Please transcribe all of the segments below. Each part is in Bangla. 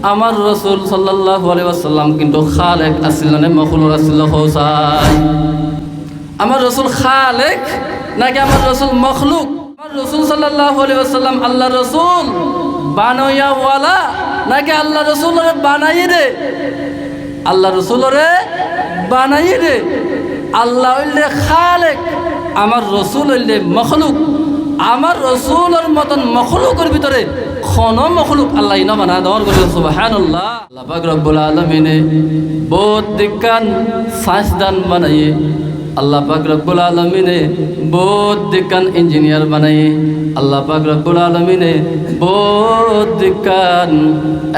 আমার রসুল সাল্লাল্লাহু আলাইহি ওয়াসাল্লাম কিন্তু খালেক আসিল না মখলুক আসিল হোসাই। আমার রসুল খালেক নাকি আমার রসুল মখলুক? আমার রসুল সাল্লাল্লাহু আলাইহি ওয়াসাল্লাম আল্লাহ রসুল বানাইয়াওয়ালা নাকি আল্লাহ রসুলরে বানাই রে? আল্লাহ রসুলরে বানাই রে। আল্লাহ হইলে খালেক, আমার রসুল হইলে মখলুক। আমার রসুলের মতন মখলুকের ভিতরে কোন মখলুক আল্লাহ না বানা দেওয়ার করে সুবহানাল্লাহ। আল্লাহ পাক রব্বুল আলামিনে বহুত বিজ্ঞান সায়েন্সদান বানাইয়ে, আল্লাহ পাক রব্বুল আলামিনে বহুত বিজ্ঞান ইঞ্জিনিয়ার বানাইয়ে, আল্লাহ পাক রব্বুল আলামিনে বহুত বিজ্ঞান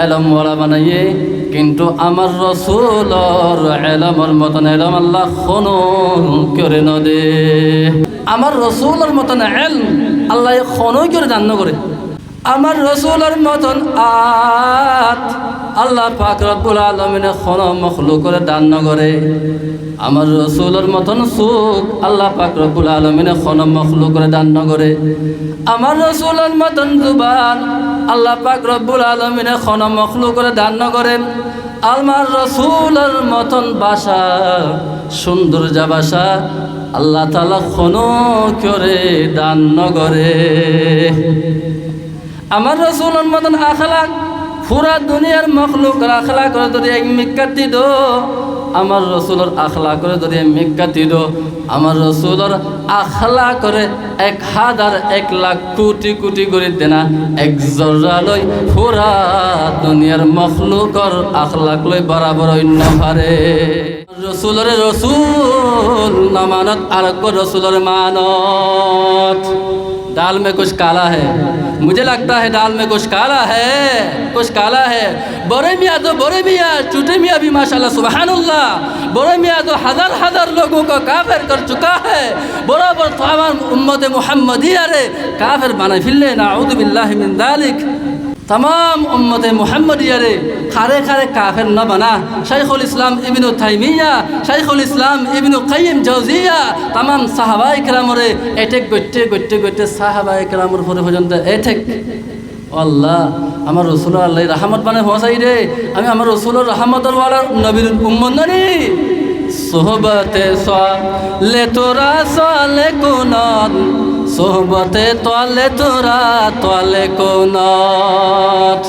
এলমওয়ালা বানাইয়ে, কিন্তু আমার রসুলর এলমের মতন এলম আল্লাহ কোনো করে ন দে। আমার রসুলের মতন এলম আল্লাহ কোনো করে দান করে। আমার রসুলের মতন আত আল্লাহ পাক রব্বুল আলামিনে কোনো মখলুক করে দান করে। আমার রসুলের মতন সুখ আল্লাহ পাক রব্বুল আলামিনে কোনো মখলুক করে দান করে। আমার রসুলের মতন জুবান আল্লাহ পাক রব্বুল আলামিনে কোনো মখলুক করে দান করে। আমার রসুলের মতন বাসা সুন্দর যা বাসা আল্লাহ তাআলা কোনো করে দান করে। আমার রসুলের মতন আখলাক পুরা দুনিয়ার মখলুকের আখলাক করে যদি এক মিক্কাতি দো, আমার রসুলের আখলা করে যদি মিক্কাতি দো, আমার রসুলের আখলা করে 1000 1,00,000 কোটি কোটি করে দেনা এক জর্রা লই পুরা দুনিয়ার মখলুকর আখলাক লই বরাবর অন্য পারে। রসুলের রসুল না মানত আর রসুলের মানত। दाल में कुछ काला है, मुझे लगता है दाल में कुछ काला है, कुछ काला है। बड़े मियाँ तो बड़े मियाँ, छोटे मियाँ भी माशाल्लाह सुबहानल्लाह, बड़े मियाँ तो हजार लोगों को काफिर कर चुका है। बराबर तमाम उम्मत मुहम्मदिया रे काफिर बना फिल्ले नाऊदु बिल्लाहि मिन दालिक। तमाम उम्मत मुहम्मदिया रे खारे खारे काफिर न बना। शेखुल इस्लाम इब्न ताइमिया, शेखुल इस्लाम इब्न काय्यिम जौजिया, तमाम साहाबाए किराम रे एटेक गट्टे गट्टे गट्टे साहाबाए किरामर परे पर्यन्त एटेक। আল্লাহ আমার রসুল আল্লাহ রহমত বানায় হসাই রে। আমি আমার রসুলের রহমতের ওয়ালা নবীর উম্মত নানি। সোহবতে সালে তোরা সালে কোনাত, সোহবতে তোলে তোরা তোলে কোনাত।